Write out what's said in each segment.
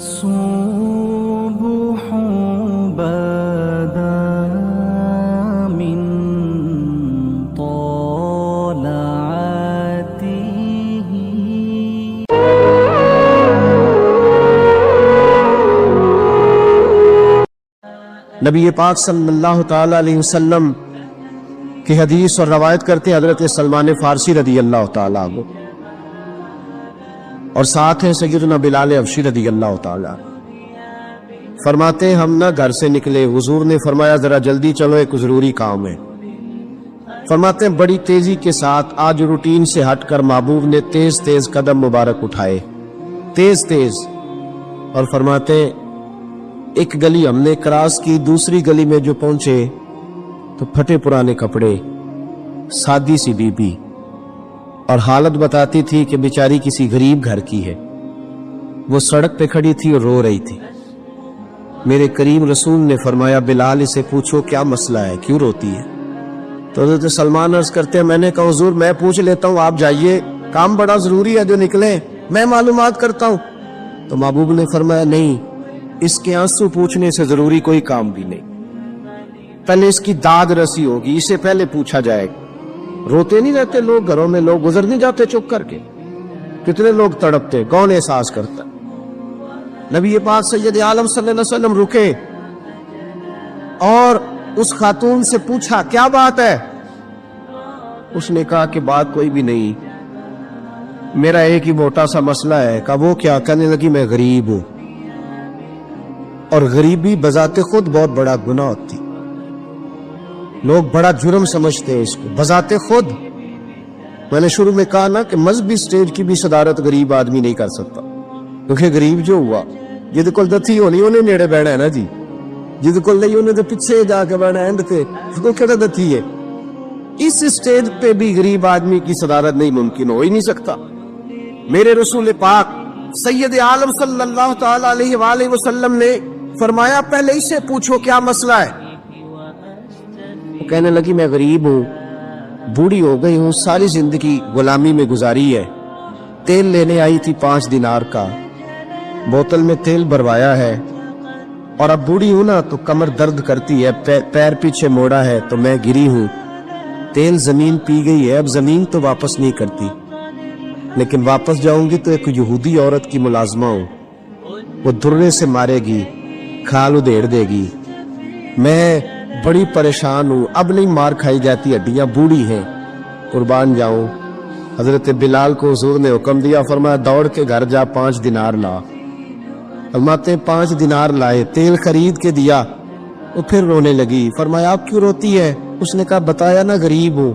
الصبح بدا من طلعته. نبی پاک صلی اللہ تعالی علیہ وسلم کی حدیث اور روایت کرتے ہیں حضرت سلمان فارسی رضی اللہ تعالیٰ عنہ، اور ساتھ ہیں سیدنا بلال حبشی رضی اللہ تعالیٰ عنہ۔ فرماتے ہیں ہم نہ گھر سے نکلے، حضور نے فرمایا ذرا جلدی چلو، ایک ضروری کام ہے۔ فرماتے ہیں بڑی تیزی کے ساتھ آج روٹین سے ہٹ کر محبوب نے تیز تیز قدم مبارک اٹھائے، تیز تیز، اور فرماتے ہیں ایک گلی ہم نے کراس کی، دوسری گلی میں جو پہنچے تو پھٹے پرانے کپڑے، سادی سی بی بی، اور حالت بتاتی تھی کہ بیچاری کسی غریب گھر کی ہے۔ وہ سڑک پہ کھڑی تھی اور رو رہی تھی۔ میرے کریم رسول نے فرمایا بلال اسے پوچھو کیا مسئلہ ہے، کیوں روتی ہے؟ تو حضرت سلمان عرض کرتے ہیں میں نے کہا حضور میں پوچھ لیتا ہوں، آپ جائیے، کام بڑا ضروری ہے جو نکلے، میں معلومات کرتا ہوں۔ تو محبوب نے فرمایا نہیں، اس کے آنسو پوچھنے سے ضروری کوئی کام بھی نہیں، پہلے اس کی داد رسی ہوگی، اسے پہلے پوچھا جائے گا۔ روتے نہیں رہتے لوگ گھروں میں، لوگ گزر نہیں جاتے چپ کر کے، کتنے لوگ تڑپتے، کون احساس کرتا؟ نبی پاک سید عالم صلی اللہ علیہ وسلم رکے اور اس خاتون سے پوچھا کیا بات ہے؟ اس نے کہا کہ بات کوئی بھی نہیں، میرا ایک ہی موٹا سا مسئلہ ہے۔ کہا وہ کیا؟ کہنے لگی میں غریب ہوں، اور غریبی بذات خود بہت بڑا گناہ ہوتی، لوگ بڑا جرم سمجھتے ہیں اس کو بذات خود۔ میں نے شروع میں کہا نا کہ مذہبی سٹیج کی بھی صدارت غریب آدمی نہیں کر سکتا، کیونکہ غریب جو ہوا جد کول دتھی ہونی انہیں نیڑے بیٹھا ہے نا جی، جد کول نہیں انہیں تو پیچھے جا کے بیٹھا اینڈ تے اس کو کہتا دتھی ہے۔ اس سٹیج پہ بھی غریب آدمی کی صدارت نہیں ممکن ہو ہی نہیں سکتا۔ میرے رسول پاک سید عالم صلی اللہ تعالی علیہ وآلہ وسلم نے فرمایا پہلے اسے پوچھو کیا مسئلہ ہے۔ وہ کہنے لگی میں غریب ہوں، بوڑھی ہو گئی ہوں، ساری زندگی غلامی میں گزاری ہے، تیل لینے آئی تھی 5 دینار کا، بوتل میں تیل بھروایا ہے، اور اب بوڑھی ہوں نا تو کمر درد کرتی ہے، پیر پیچھے موڑا ہے تو میں گری ہوں، تیل زمین پی گئی ہے، اب زمین تو واپس نہیں کرتی، لیکن واپس جاؤں گی تو ایک یہودی عورت کی ملازمہ ہوں، وہ درے سے مارے گی، کھال ادھیڑ دے گی، میں بڑی پریشان ہوں، اب نہیں مار کھائی جاتی، ہڈیاں بوڑھی ہیں، قربان جاؤں۔ حضرت بلال کو حضور نے حکم دیا، فرمایا دوڑ کے گھر جا 5 دینار لا۔ فرماتے 5 دینار لائے، تیل خرید کے دیا، وہ پھر رونے لگی۔ فرمایا آپ کیوں روتی ہے؟ اس نے کہا بتایا نا غریب ہوں،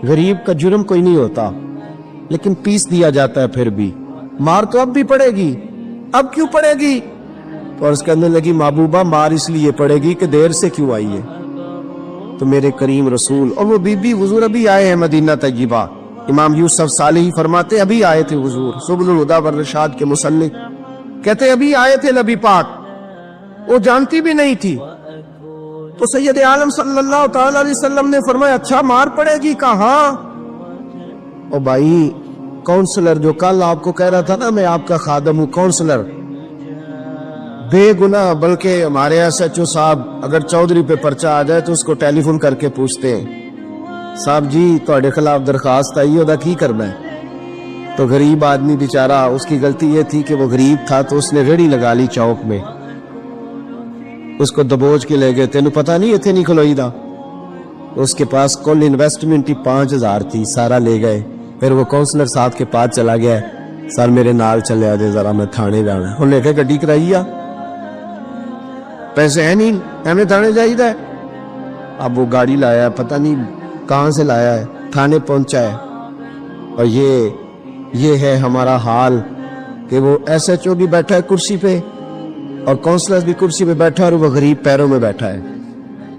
غریب کا جرم کوئی نہیں ہوتا، لیکن پیس دیا جاتا ہے، پھر بھی مار تو اب بھی پڑے گی، اب کیوں پڑے گی؟ تو عرض کرنے لگی محبوبہ مار اس لیے پڑے گی کہ دیر سے کیوں آئی ہے۔ تو میرے کریم رسول اور وہ بی بی حضور ابھی آئے ہیں مدینہ طیبہ، امام یوسف صالحی فرماتے ابھی آئے تھے حضور، سبل الہدی والرشاد کے مصنف کہتے ابھی آئے تھے نبی پاک، وہ جانتی بھی نہیں تھی۔ تو سید عالم صلی اللہ تعالی علیہ وسلم نے فرمایا اچھا مار پڑے گی؟ کہاں؟ او بھائی کونسلر جو کل آپ کو کہہ رہا تھا نا میں آپ کا خادم ہوں، کونسلر بے گناہ، بلکہ ہمارے SHO صاحب اگر چودھری پہ پرچہ آ جائے تو اس کو ٹیلی فون کر کے پوچھتے ہیں صاحب جی تہاڈے خلاف درخواست آئی ہے، کی کرنا ہے؟ تو غریب آدمی بیچارہ، اس کی غلطی یہ تھی کہ وہ غریب تھا تو اس نے ریڑھی لگا لی چوک میں، اس کو دبوچ کے لے گئے، تینوں پتہ نہیں اتنے نہیں کھلوئی دا، اس کے پاس کل انویسٹمنٹ ہی 5000 تھی، سارا لے گئے۔ پھر وہ کونسلر صاحب کے پاس چلا گیا، سر میرے نال چلے آ جائے ذرا میں تھانے جانا ہے، انہیں کہا گڈی کرائی آ، پیسے ہیں نہیں ایویں تھانے جائیے۔ اب وہ گاڑی لایا، پتہ نہیں کہاں سے لایا ہے، تھانے پہنچا ہے، اور یہ ہے ہمارا حال کہ وہ SHO بھی بیٹھا ہے کرسی پہ اور کونسلر بھی کرسی پہ بیٹھا ہے، اور وہ غریب پیروں میں بیٹھا ہے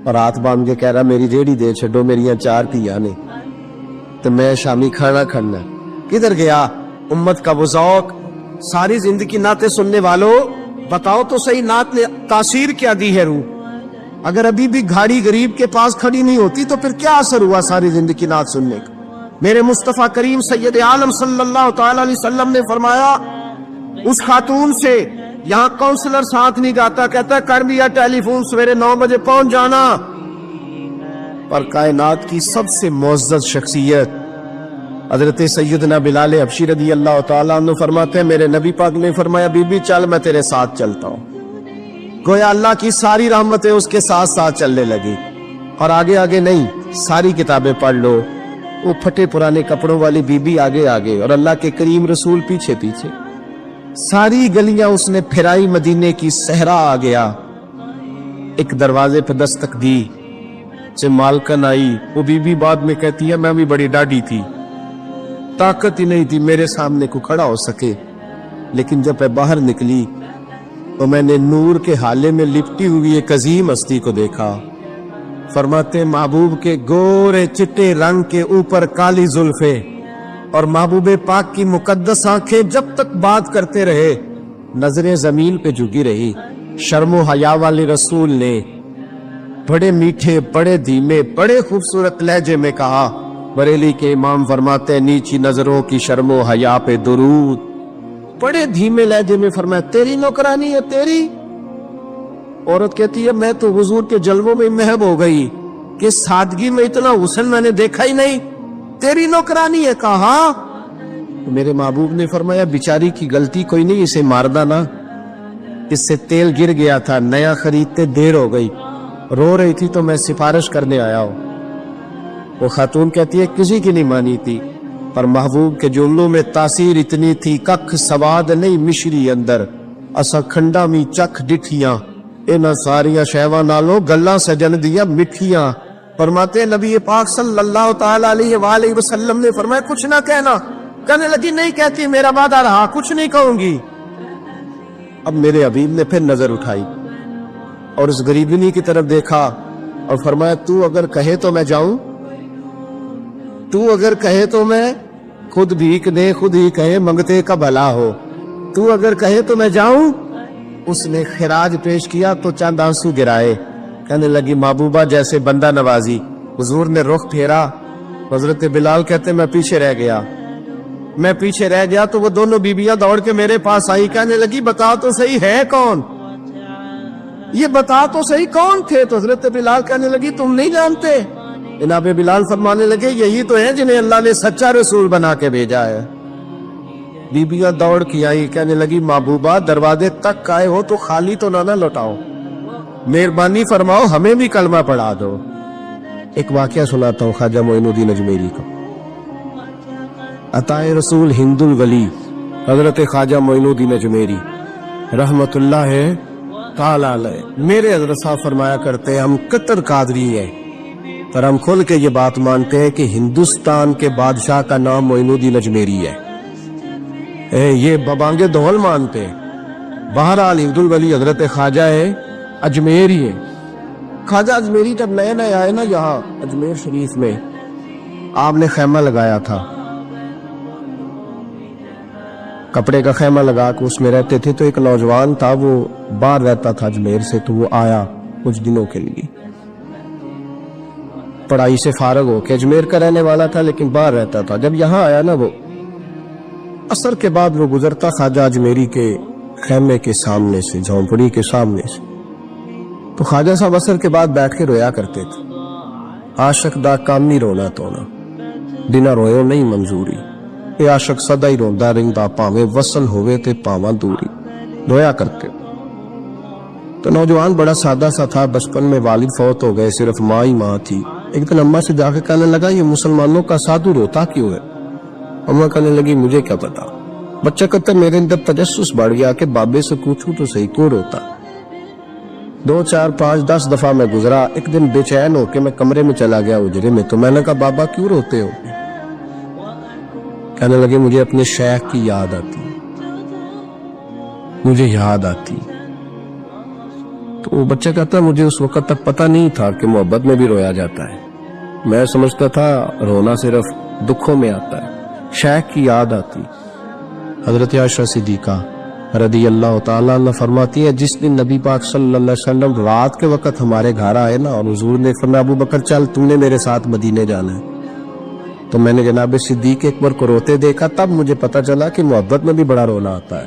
اور ہاتھ باندھ کے کہہ رہا میری ریڑھی دے چھڈو، میری 4 تھیاں نے تو میں شامی کھانا کھانا۔ کدھر گیا امت کا وہ ذوق؟ ساری زندگی نعتیں سننے والوں بتاؤ تو صحیح نعت نے تاثیر کیا دی ہے روح؟ اگر ابھی بھی گھاڑی غریب کے پاس کھڑی نہیں ہوتی تو پھر کیا اثر ہوا ساری زندگی نعت سننے کا؟ میرے مصطفیٰ کریم سید عالم صلی اللہ تعالی علیہ وسلم نے فرمایا اس خاتون سے یہاں کاؤنسلر ساتھ نہیں جاتا، کہتا ہے کر دیا ٹیلی فون، سویرے 9 بجے پہنچ جانا۔ پر کائنات کی سب سے معزز شخصیت حضرت سیدنا بلال حبشی رضی اللہ تعالیٰ عنہ فرماتے ہیں میرے نبی پاک نے فرمایا بی بی چل میں تیرے ساتھ چلتا ہوں۔ گویا اللہ کی ساری رحمتیں اس کے ساتھ ساتھ چلنے لگی، اور آگے آگے نہیں، ساری کتابیں پڑھ لو، وہ پھٹے پرانے کپڑوں والی بی بی آگے آگے اور اللہ کے کریم رسول پیچھے پیچھے، ساری گلیاں اس نے پھرائی، مدینے کی صحرا آ گیا۔ ایک دروازے پہ دستک دی، سے مالکن آئی، وہ بی بی بعد میں کہتی ہے میں بھی بڑی ڈاڈی تھی، طاقت ہی نہیں تھی میرے سامنے کو کھڑا ہو سکے، لیکن جب میں باہر نکلی تو میں نے نور کے حالے میں لپٹی ہوئی ایک عظیم ہستی کو دیکھا۔ فرماتے محبوب کے گورے چٹے رنگ کے اوپر کالی زلفیں اور محبوب پاک کی مقدس آنکھیں جب تک بات کرتے رہے نظریں زمین پہ جھکی رہی۔ شرم و حیا والے رسول نے بڑے میٹھے، بڑے دھیمے، بڑے خوبصورت لہجے میں کہا، بریلی کے امام فرماتے ہیں نیچی نظروں کی شرم و حیا پہ درود۔ بڑے دھیمے لہجے میں فرمایا تیری نوکرانی ہے تیری؟ عورت کہتی ہے میں تو حضور کے جلووں میں محب ہو گئی کہ سادگی میں اتنا حسن میں نے دیکھا ہی نہیں، تیری نوکرانی ہے؟ کہا میرے محبوب نے فرمایا بیچاری کی غلطی کوئی نہیں، اسے ماردہ نا، اس سے تیل گر گیا تھا، نیا خریدتے دیر ہو گئی، رو رہی تھی تو میں سفارش کرنے آیا ہوں۔ وہ خاتون کہتی ہے کسی کی نہیں مانی تھی، پر محبوب کے جملوں میں تاثیر اتنی تھی، ککھ سواد نہیں مشری اندر، اسا کھنڈا می چکھ ڈٹھیاں، انہاں ساریاں شہواں نالوں گلاں سجن دیاں مٹھیاں۔ فرماتے ہیں نبی پاک صلی اللہ تعالی علیہ وآلہ وسلم نے فرمایا کچھ نہ کہنا، کہنے لگی نہیں کہتی، میرا وعدہ رہا، کچھ نہیں کہوں گی۔ اب میرے حبیب نے پھر نظر اٹھائی اور اس غریبنی کی طرف دیکھا اور فرمایا تو اگر کہے تو میں جاؤں، تو اگر کہے تو میں خود بھیک دے، خود ہی کہے منگتے کا بھلا ہو، تو اگر کہے تو میں جاؤں۔ اس نے خراج پیش کیا تو چند آنسو گرائے، کہنے لگی محبوبہ جیسے بندہ نوازی۔ حضور نے رخ پھیرا، حضرت بلال کہتے میں پیچھے رہ گیا تو وہ دونوں بیبیاں دوڑ کے میرے پاس آئی، کہنے لگی بتا تو صحیح ہے کون، یہ بتا تو صحیح کون تھے؟ تو حضرت بلال کہنے لگی تم نہیں جانتے؟ جناب بلال فرمانے لگے یہی تو ہیں جنہیں اللہ نے سچا رسول بنا کے بھیجا ہے۔ بیبیاں دوڑ کی آئی، کہنے لگی محبوبہ دروازے تک آئے ہو تو خالی تو نہ لوٹاؤ، مہربانی فرماؤ ہمیں بھی کلمہ پڑھا دو۔ ایک واقعہ سناتا ہوں خواجہ معین الدین اجمیری کا۔ عطائے رسول ہند الولی حضرت خواجہ معین الدین اجمیری رحمت اللہ تعالی علیہ، میرے حضرت صاحب فرمایا کرتے ہیں ہم کتر قادری ہیں، پر ہم کھل کے یہ بات مانتے ہیں کہ ہندوستان کے بادشاہ کا نام معین الدین اجمیری ہے، یہ ببانگے دول مانتے ہیں۔ بہرحال ہند الولی حضرت خواجہ ہے اجمیری ہے۔ خواجہ اجمیری جب نئے نئے آئے نا یہاں اجمیر شریف میں، آپ نے خیمہ لگایا تھا، کپڑے کا خیمہ لگا کے اس میں رہتے تھے۔ تو ایک نوجوان تھا وہ باہر رہتا تھا اجمیر سے، تو وہ آیا کچھ دنوں کے لیے، پڑھائی سے فارغ ہو کے، اجمیر کا رہنے والا تھا لیکن باہر رہتا تھا۔ جب یہاں آیا نا وہ عصر کے بعد وہ گزرتا خواجہ اجمیری کے خیمے کے سامنے سے، جھونپڑی کے سامنے سے، تو خواجہ صاحب عصر کے بعد بیٹھ کے رویا کرتے تھے۔ عاشق دا کام نہیں رونا تونا، بنا روئے نہیں منظوری، اے عاشق سدا ہی روندا رہندا پاویں وصل ہوئے تے پاواں دوری، رویا کرتے۔ تو نوجوان بڑا سادہ سا تھا، بچپن میں والد فوت ہو گئے، صرف ماں ہی ماں تھی۔ ایک دن اماں سے جا کے کہنے لگا یہ مسلمانوں کا سادھو روتا کیوں ہے؟ اماں کہنے لگی مجھے کیا پتا۔ بچہ کہتا میرے اندر تجسس بڑھ گیا کہ بابے سے پوچھوں تو صحیح کیوں روتا۔ 2 4 5 10 دفعہ میں گزرا، ایک دن بے چین ہو کے میں کمرے میں چلا گیا اجرے میں، تو میں نے کہا بابا کیوں روتے ہو؟ کہنے لگے مجھے اپنے شیخ کی یاد آتی، مجھے یاد آتی۔ تو وہ بچہ کہتا مجھے اس وقت تک پتہ نہیں تھا کہ محبت میں بھی رویا جاتا ہے، میں سمجھتا تھا رونا صرف دکھوں میں آتا ہے، شیخ کی یاد آتی۔ حضرت عائشہ صدیقہ رضی اللہ تعالیٰ عنہ فرماتی ہے جس دن نبی پاک صلی اللہ علیہ وسلم رات کے وقت ہمارے گھر آئے نا اور حضور نے فرمایا ابو بکر چل تم نے میرے ساتھ مدینے جانا ہے، تو میں نے جناب صدیق اکبر کو روتے دیکھا، تب مجھے پتا چلا کہ محبت میں بھی بڑا رونا آتا ہے۔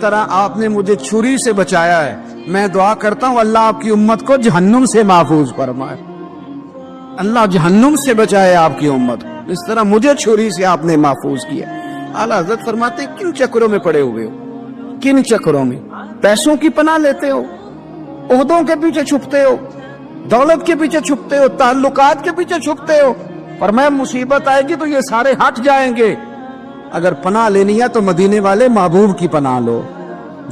طرح آپ نے مجھے چھری سے بچایا ہے، میں دعا کرتا ہوں اللہ آپ کی امت کو جہنم سے محفوظ فرمائے، اللہ جہنم سے بچائے آپ کی امت کو، اس طرح مجھے چھری سے آپ نے محفوظ کیا۔ اعلیٰ حضرت فرماتے ہیں کن چکروں میں پڑے ہوئے ہو، کن چکروں میں؟ پیسوں کی پناہ لیتے ہو، عہدوں کے پیچھے چھپتے ہو، دولت کے پیچھے چھپتے ہو، تعلقات کے پیچھے چھپتے ہو، پر میں مصیبت آئے گی تو یہ سارے ہٹ جائیں گے۔ اگر پناہ لینی ہے تو مدینے والے محبوب کی پناہ لو،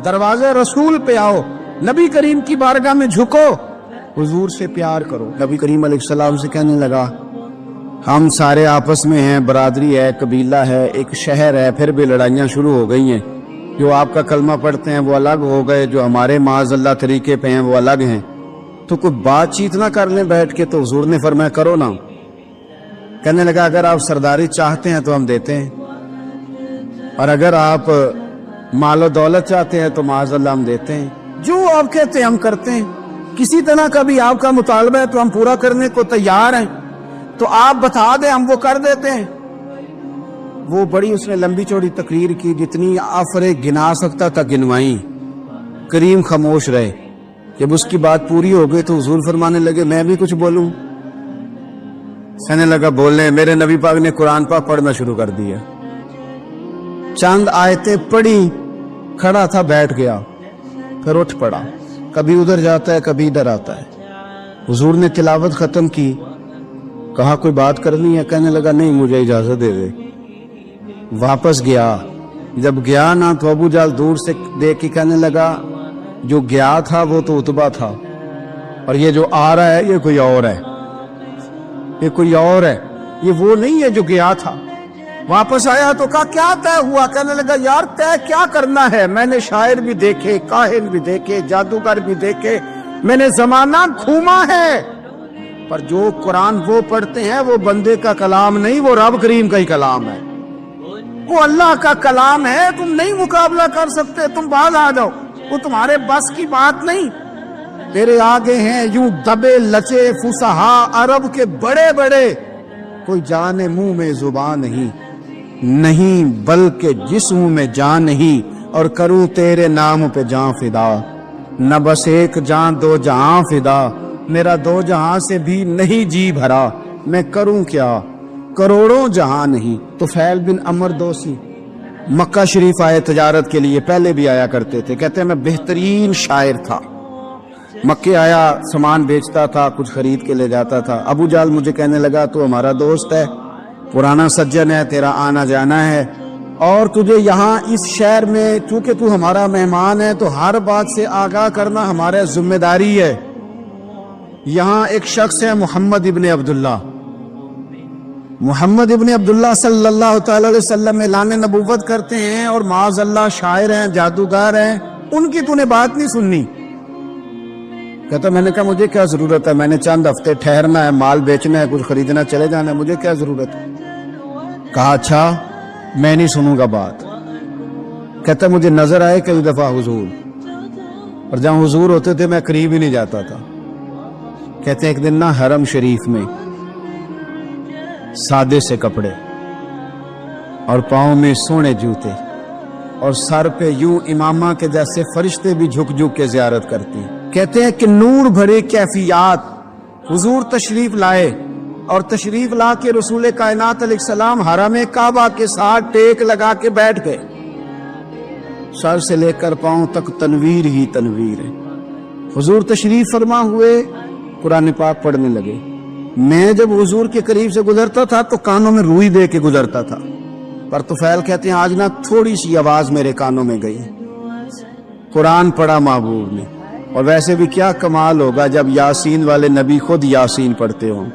دروازے رسول پہ آؤ، نبی کریم کی بارگاہ میں جھکو، حضور سے پیار کرو۔ نبی کریم علیہ السلام سے کہنے لگا ہم سارے آپس میں ہیں، برادری ہے، قبیلہ ہے، ایک شہر ہے، پھر بھی لڑائیاں شروع ہو گئی ہیں، جو آپ کا کلمہ پڑھتے ہیں وہ الگ ہو گئے، جو ہمارے معاذ اللہ طریقے پہ ہیں وہ الگ ہیں، تو کوئی بات چیت نہ کر لیں بیٹھ کے۔ تو حضور نے فرمایا کرو نا۔ کہنے لگا اگر آپ سرداری چاہتے ہیں تو ہم دیتے ہیں، اور اگر آپ مال و دولت چاہتے ہیں تو معاذ اللہ ہم دیتے ہیں، جو آپ کہتے ہیں ہم کرتے ہیں، کسی طرح کا بھی آپ کا مطالبہ ہے تو ہم پورا کرنے کو تیار ہیں، تو آپ بتا دیں ہم وہ کر دیتے ہیں۔ وہ بڑی اس نے لمبی چوڑی تقریر کی، جتنی آفرے گنا سکتا تھا گنوائیں، کریم خاموش رہے۔ جب اس کی بات پوری ہو گئی تو حضور فرمانے لگے میں بھی کچھ بولوں؟ کہنے لگا بولنے۔ میرے نبی پاک نے قرآن پاک پڑھنا شروع کر دیا، چند آیتیں پڑھی، کھڑا تھا بیٹھ گیا، پھر اٹھ پڑا، کبھی ادھر جاتا ہے کبھی ادھر آتا ہے۔ حضور نے تلاوت ختم کی، کہا کوئی بات کرنی ہے؟ کہنے لگا نہیں مجھے اجازت دے دے۔ واپس گیا، جب گیا نا تو ابو جہل دور سے دیکھ کے کہنے لگا جو گیا تھا وہ تو عتبہ تھا، اور یہ جو آ رہا ہے یہ کوئی اور ہے، یہ کوئی اور ہے، یہ وہ نہیں ہے جو گیا تھا۔ واپس آیا تو کہا کیا طے ہوا؟ کہنے لگا یار طے کیا کرنا ہے، میں نے شاعر بھی دیکھے، کاہن بھی دیکھے، جادوگر بھی دیکھے، میں نے زمانہ گھوما ہے، پر جو قرآن وہ پڑھتے ہیں وہ بندے کا کلام نہیں، وہ رب کریم کا ہی کلام ہے، وہ اللہ کا کلام ہے، تم نہیں مقابلہ کر سکتے، تم باز آ جاؤ، وہ تمہارے بس کی بات نہیں۔ تیرے آگے ہیں یوں دبے لچے فصحا عرب کے بڑے بڑے، کوئی جان منہ میں زبان نہیں بلکہ جسم میں جان نہیں، اور کروں تیرے نام پہ جان فدا، نہ بس ایک جان دو جہاں فدا، میرا دو جہاں سے بھی نہیں جی بھرا، میں کروں کیا کروڑوں جہاں نہیں۔ تو فیل بن عمر دوسی مکہ شریف آئے تجارت کے لیے، پہلے بھی آیا کرتے تھے، کہتے ہیں میں بہترین شاعر تھا، مکے آیا سامان بیچتا تھا، کچھ خرید کے لے جاتا تھا۔ ابو جہل مجھے کہنے لگا تو ہمارا دوست ہے، پرانا سجن ہے، تیرا آنا جانا ہے، اور تجھے یہاں اس شہر میں چونکہ تو ہمارا مہمان ہے تو ہر بات سے آگاہ کرنا ہمارا ذمہ داری ہے۔ یہاں ایک شخص ہے محمد ابن عبداللہ، محمد ابن عبداللہ صلی اللہ تعالی علیہ وسلم اعلان نبوت کرتے ہیں، اور معاذ اللہ شاعر ہیں، جادوگر ہیں، ان کی تو نے بات نہیں سننی۔ کہتا میں نے کہا مجھے کیا ضرورت ہے، میں نے چند ہفتے ٹھہرنا ہے، مال بیچنا ہے، کچھ خریدنا، چلے جانا ہے، مجھے کیا ضرورت ہے؟ کہا اچھا میں نہیں سنوں گا بات۔ کہتا مجھے نظر آئے کئی دفعہ حضور، اور جہاں حضور ہوتے تھے میں قریب ہی نہیں جاتا تھا۔ کہتے ایک دن نا حرم شریف میں سادے سے کپڑے اور پاؤں میں سونے جوتے اور سر پہ یوں امامہ کے جیسے فرشتے بھی جھک جھک کے زیارت کرتے ہیں۔ کہتے ہیں کہ نور بھرے کیفیات حضور تشریف لائے، اور تشریف لا کے رسول کائنات علیہ السلام حرم کعبہ کے ساتھ ٹیک لگا کے بیٹھ گئے، سر سے لے کر پاؤں تک تنویر ہی تنویر ہے۔ حضور تشریف فرما ہوئے، قرآن پاک پڑھنے لگے۔ میں جب حضور کے قریب سے گزرتا تھا تو کانوں میں روئی دے کے گزرتا تھا، پر طفیل کہتے ہیں آج نہ تھوڑی سی آواز میرے کانوں میں گئی، قرآن پڑھا محبوب نے۔ اور ویسے بھی کیا کمال ہوگا جب یاسین والے نبی خود یاسین پڑھتے ہوں،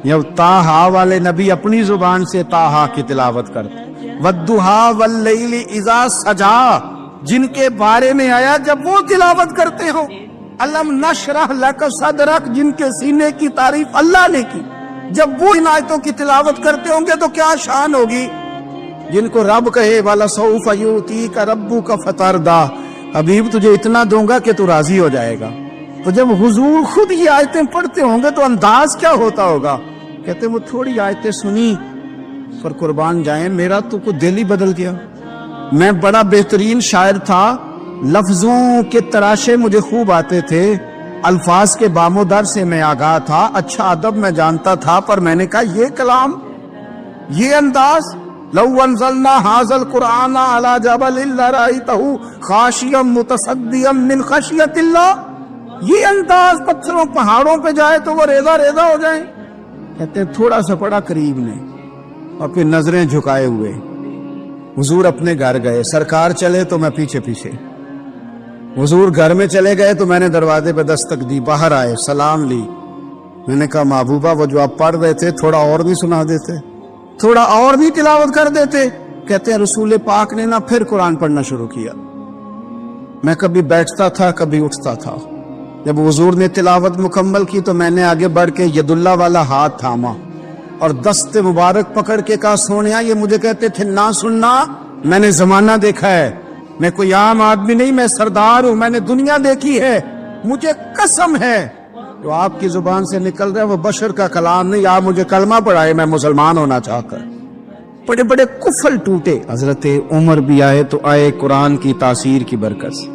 جب طٰہٰ والے نبی اپنی زبان سے طٰہٰ کی تلاوت کرتے، وَالضُّحَىٰ وَاللَّيْلِ إِذَا سَجَىٰ جن کے بارے میں آیا جب وہ تلاوت کرتے ہوں، الم نشرح لک صدرک جن کے سینے کی تعریف اللہ نے کی، جب وہ ان آیتوں کی تلاوت کرتے ہوں گے تو کیا شان ہوگی۔ جن کو رب کہے وَلَسَوْفَ يُؤْتِيكَ رَبُّكَ فَتَرْضَىٰ حبیب تجھے اتنا دوں گا کہ تو راضی ہو جائے گا۔ تو جب حضور خود یہ آیتیں پڑھتے ہوں گے تو انداز کیا ہوتا ہوگا۔ کہتے وہ تھوڑی آیتیں سنی پر قربان جائیں میرا تو کوئی دل ہی بدل گیا، میں بڑا بہترین شاعر تھا، لفظوں کے تراشے مجھے خوب آتے تھے، الفاظ کے بامودر سے میں آگاہ تھا، اچھا ادب میں جانتا تھا، پر میں نے کہا یہ کلام، یہ انداز، لو انزلنا هذا القرآن على جبل لرأيته خاشعا متصدعا من خشیۃ اللہ، یہ انداز پتھروں پہاڑوں پہ جائے تو وہ ریزہ ریزہ ہو جائیں۔ کہتے ہیں تھوڑا سا پڑا قریب نے اور پھر نظریں جھکائے ہوئے حضور اپنے گھر گئے، سرکار چلے تو میں پیچھے پیچھے، حضور گھر میں چلے گئے تو میں نے دروازے پہ دستک دی، باہر آئے، سلام لی، میں نے کہا محبوبہ وہ جو آپ پڑھ رہے تھے تھوڑا اور بھی سنا دیتے، تھوڑا اور بھی تلاوت کر دیتے۔ کہتے ہیں رسول پاک نے نا پھر قرآن پڑھنا شروع کیا، میں کبھی بیٹھتا تھا کبھی اٹھتا تھا، جب حضور نے تلاوت مکمل کی تو میں نے آگے بڑھ کے ید اللہ والا ہاتھ تھاما اور دست مبارک پکڑ کے کہا سونیا، یہ مجھے کہتے تھے نہ سننا، میں نے زمانہ دیکھا ہے، میں کوئی عام آدمی نہیں، میں سردار ہوں، میں نے دنیا دیکھی ہے، مجھے قسم ہے جو آپ کی زبان سے نکل رہا ہے وہ بشر کا کلام نہیں، آپ مجھے کلمہ پڑھائے میں مسلمان ہونا چاہ کر۔ بڑے بڑے کفل ٹوٹے، حضرت عمر بھی آئے تو آئے قرآن کی تاثیر کی برکت سے۔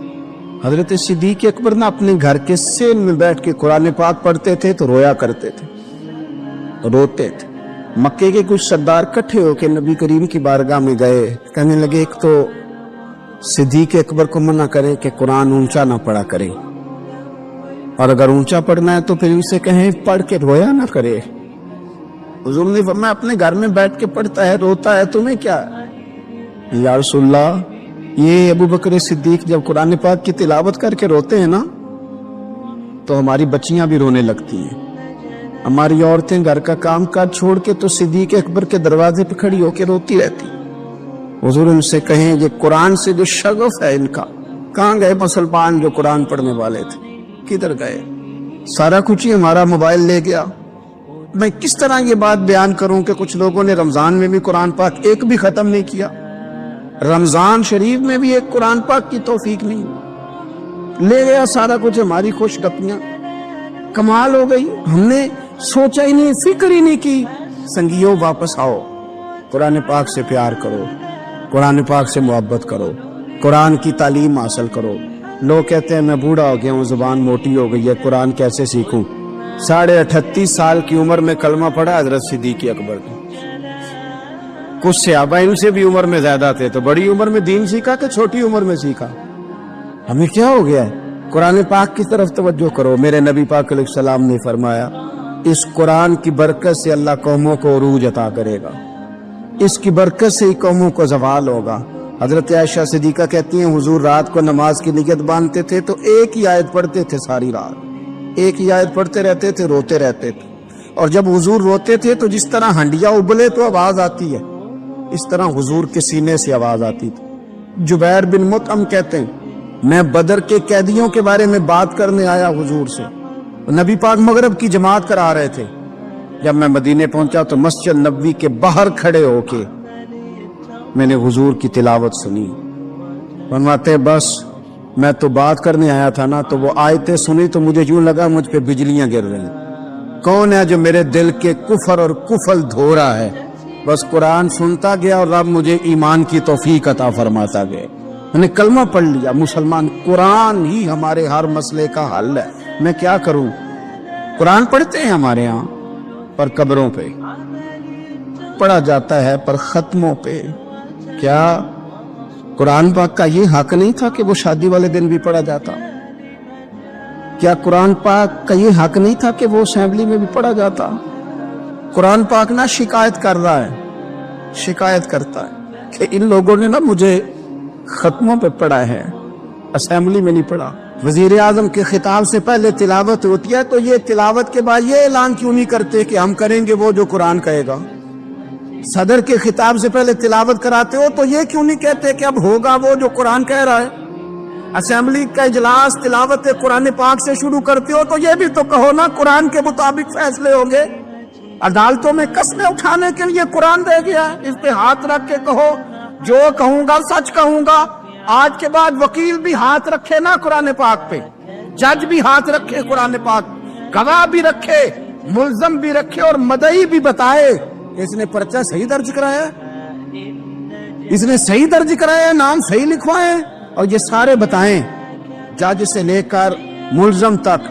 حضرت صدیق اکبر نہ اپنے گھر کے سین میں بیٹھ کے قرآن پاک پڑھتے تھے تو رویا کرتے تھے، روتے تھے۔ مکے کے کچھ سردار کٹھے ہو کے نبی کریم کی بارگاہ میں گئے، کہنے لگے ایک تو صدیق اکبر کو منع کرے کہ قرآن اونچا نہ پڑھا کرے، اور اگر اونچا پڑھنا ہے تو پھر اسے کہیں پڑھ کے رویا نہ کرے۔ حضور نے فرمایا اپنے گھر میں بیٹھ کے پڑھتا ہے روتا ہے، تمہیں کیا ہے؟ یا رسول اللہ، یہ ابو بکر صدیق جب قرآن پاک کی تلاوت کر کے روتے ہیں نا تو ہماری بچیاں بھی رونے لگتی ہیں، ہماری عورتیں گھر کا کام کاج چھوڑ کے تو صدیق اکبر کے دروازے پہ کھڑی ہو کے روتی رہتی۔ حضور ان سے کہیں یہ قرآن سے جو شغف ہے ان کا، کہاں گئے مسلمان جو قرآن پڑھنے والے تھے، کدھر گئے؟ سارا کچھ ہی ہمارا موبائل لے گیا۔ میں کس طرح یہ بات بیان کروں کہ کچھ لوگوں نے رمضان میں بھی قرآن پاک ایک بھی ختم نہیں کیا، رمضان شریف میں بھی ایک قرآن پاک کی توفیق نہیں، لے گیا سارا کچھ ہماری خوش گپیاں، کمال ہو گئی، ہم نے سوچا ہی نہیں، فکر ہی نہیں کی۔ سنگیوں واپس آؤ، قرآن پاک سے پیار کرو، قرآن پاک سے محبت کرو، قرآن کی تعلیم حاصل کرو۔ لوگ کہتے ہیں میں بوڑھا ہو گیا ہوں، زبان موٹی ہو گئی ہے، قرآن کیسے سیکھوں؟ 38.5 سال کی عمر میں کلمہ پڑھا حضرت صدیق اکبر نے۔ کچھ صحابہ ان سے بھی عمر میں زیادہ تھے، تو بڑی عمر میں دین سیکھا کہ چھوٹی عمر میں سیکھا؟ ہمیں کیا ہو گیا ہے؟ قرآن پاک کی طرف توجہ کرو۔ میرے نبی پاک علیہ السلام نے فرمایا اس قرآن کی برکت سے اللہ قوموں کو عروج عطا کرے گا، اس کی برکت سے ہی قوموں کو زوال ہوگا۔ حضرت عائشہ صدیقہ کہتی ہیں حضور رات کو نماز کی نیت باندھتے تھے تو ایک ہی آیت پڑھتے تھے، ساری رات ایک ہی آیت پڑھتے رہتے تھے، روتے رہتے تھے، اور جب حضور روتے تھے تو جس طرح ہنڈیا ابلے تو آواز آتی ہے، اس طرح حضور کے سینے سے آواز آتی تھی۔ جبیر بن مطعم کہتے ہیں میں بدر کے قیدیوں کے بارے میں بات کرنے آیا حضور سے، نبی پاک مغرب کی جماعت کرا رہے تھے، جب میں مدینے پہنچا تو مسجد نبوی کے باہر کھڑے ہو کے میں نے حضور کی تلاوت سنی۔ فرماتے بس میں تو بات کرنے آیا تھا نا، تو وہ آیتیں سنی تو مجھے یوں لگا مجھ پہ بجلیاں گر رہی۔ کون ہے جو میرے دل کے کفر اور کفل دھو رہا ہے؟ بس قرآن سنتا گیا اور رب مجھے ایمان کی توفیق عطا فرماتا گیا، میں نے کلمہ پڑھ لیا، مسلمان۔ قرآن ہی ہمارے ہر مسئلے کا حل ہے، میں کیا کروں؟ قرآن پڑھتے ہیں ہمارے ہاں پر قبروں پہ پڑھا جاتا ہے، پر ختموں پہ۔ کیا قرآن پاک کا یہ حق نہیں تھا کہ وہ شادی والے دن بھی پڑھا جاتا؟ کیا قرآن پاک کا یہ حق نہیں تھا کہ وہ اسمبلی میں بھی پڑھا جاتا؟ قرآن پاک نہ شکایت کر رہا ہے، شکایت کرتا ہے کہ ان لوگوں نے نا مجھے ختموں پہ پڑھا ہے، اسمبلی میں نہیں پڑھا۔ وزیر اعظم کے خطاب سے پہلے تلاوت ہوتی ہے تو یہ تلاوت کے بعد یہ اعلان کیوں نہیں کرتے کہ ہم کریں گے وہ جو قرآن کہے گا؟ صدر کے خطاب سے پہلے تلاوت کراتے ہو تو یہ کیوں نہیں کہتے کہ اب ہوگا وہ جو قرآن کہہ رہا ہے؟ اسمبلی کا اجلاس تلاوت قرآن پاک سے شروع کرتے ہو تو یہ بھی تو کہو نا قرآن کے مطابق فیصلے ہوں گے۔ عدالتوں میں قسمیں اٹھانے کے لیے قرآن دے گیا ہے، اس پہ ہاتھ رکھ کے کہو جو کہوں گا سچ کہوں گا۔ آج کے بعد وکیل بھی ہاتھ رکھے نا قرآن پاک پہ، جج بھی ہاتھ رکھے قرآن پاک، گواہ بھی رکھے، ملزم بھی رکھے، اور مدعی بھی بتائے کہ اس نے پرچہ صحیح درج کرایا ہے۔ اس نے صحیح درج کرایا، نام صحیح لکھوائے، اور یہ سارے بتائیں جج سے لے کر ملزم تک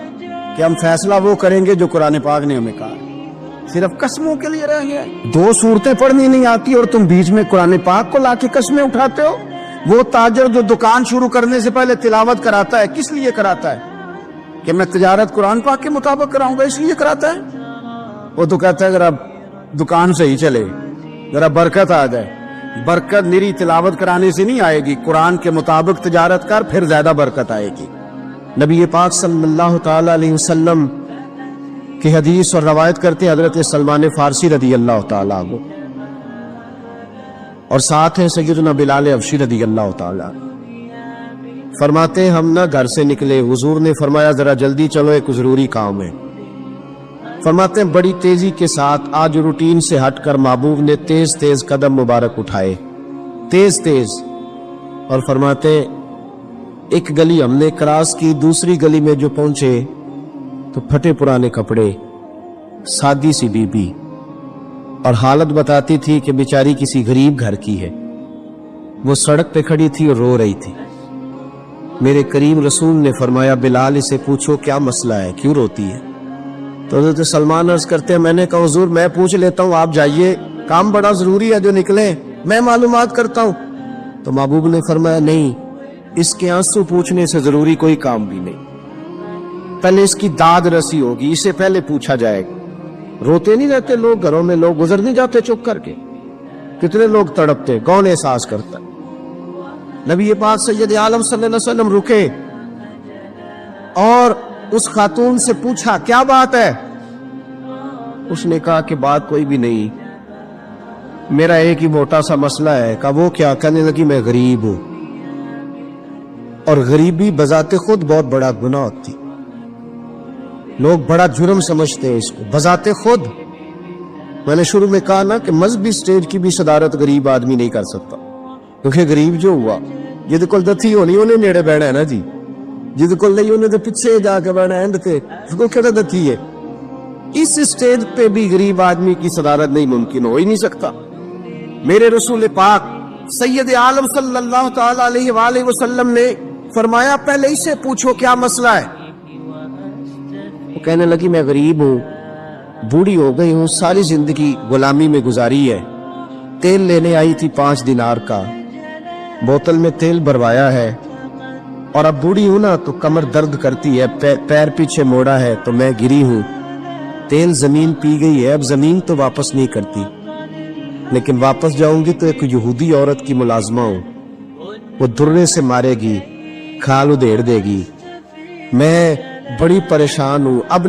کہ ہم فیصلہ وہ کریں گے جو قرآن پاک نے ہمیں کہا۔ صرف قسموں کے لیے رہ گیا، دو صورتیں پڑھنی نہیں آتی اور تم بیچ میں قرآن پاک کو لا کے قسمیں اٹھاتے ہو۔ وہ تاجر جو دکان شروع کرنے سے پہلے تلاوت کراتا ہے، کس لیے کراتا ہے؟ کہ میں تجارت قرآن پاک کے مطابق کراؤں گا، اس لیے کراتا ہے؟ وہ تو کہتا ہے ذرا دکان سے ہی چلے، ذرا برکت آ جائے۔ برکت نری تلاوت کرانے سے نہیں آئے گی، قرآن کے مطابق تجارت کر، پھر زیادہ برکت آئے گی۔ نبی پاک صلی اللہ تعالی علیہ وسلم کی حدیث اور روایت کرتے حضرت سلمان فارسی رضی اللہ تعالی عنہ، اور ساتھ ہیں سیدنا بلال حبشی رضی اللہ تعالی عنہ۔ فرماتے ہیں ہم نہ گھر سے نکلے، حضور نے فرمایا ذرا جلدی چلو، ایک ضروری کام ہے۔ فرماتے ہیں بڑی تیزی کے ساتھ آج روٹین سے ہٹ کر محبوب نے تیز تیز قدم مبارک اٹھائے، تیز تیز، اور فرماتے ہیں ایک گلی ہم نے کراس کی، دوسری گلی میں جو پہنچے تو پھٹے پرانے کپڑے، سادی سی بی بی، اور حالت بتاتی تھی کہ بیچاری کسی غریب گھر کی ہے۔ وہ سڑک پہ کھڑی تھی اور رو رہی تھی۔ میرے کریم رسول نے فرمایا بلال اسے پوچھو کیا مسئلہ ہے، کیوں روتی ہے؟ تو حضرت سلمان عرض کرتے ہیں میں نے کہا حضور میں پوچھ لیتا ہوں، آپ جائیے، کام بڑا ضروری ہے جو نکلے، میں معلومات کرتا ہوں۔ تو محبوب نے فرمایا نہیں، اس کے آنسو پوچھنے سے ضروری کوئی کام بھی نہیں، پہلے اس کی داد رسی ہوگی، اسے پہلے پوچھا جائے گا۔ روتے نہیں رہتے لوگ گھروں میں، لوگ گزر نہیں جاتے چپ کر کے؟ کتنے لوگ تڑپتے، کون احساس کرتا ہے؟ نبی پاک سید عالم صلی اللہ علیہ وسلم رکے اور اس خاتون سے پوچھا کیا بات ہے؟ اس نے کہا کہ بات کوئی بھی نہیں، میرا ایک ہی موٹا سا مسئلہ ہے۔ کہا وہ کیا؟ کہنے لگی میں غریب ہوں، اور غریبی بذات خود بہت بڑا گناہ ہوتی، لوگ بڑا جرم سمجھتے ہیں اس کو بذات خود۔ میں نے شروع میں کہا نا کہ مذہبی سٹیج کی بھی صدارت غریب آدمی نہیں کر سکتا، کیونکہ غریب جو ہوا جد کول دتھی ہونی انہیں نیڑے بیٹھنا ہے نا جی، جد کول نہیں انہیں تو پیچھے جا کے بیٹھنا اینڈ تے، اس کو کہتا دتھی ہے۔ اس سٹیج پہ بھی غریب آدمی کی صدارت نہیں ممکن ہو ہی نہیں سکتا۔ میرے رسول پاک سید عالم صلی اللہ تعالی علیہ وآلہ وسلم نے فرمایا پہلے اسے پوچھو کیا مسئلہ ہے۔ وہ کہنے لگی میں غریب ہوں، بوڑھی ہو گئی ہوں، ساری زندگی غلامی میں گزاری ہے، تیل لینے آئی تھی 5 دینار کا، بوتل میں تیل بھروایا ہے، اور اب بوڑھی ہوں نا تو کمر درد کرتی ہے، پیر پیچھے موڑا ہے تو میں گری ہوں، تیل زمین پی گئی ہے، اب زمین تو واپس نہیں کرتی، لیکن واپس جاؤں گی تو ایک یہودی عورت کی ملازمہ ہوں، وہ درے سے مارے گی، کھال ادھیڑ دے گی، میں بڑی پریشان ہوں۔ اب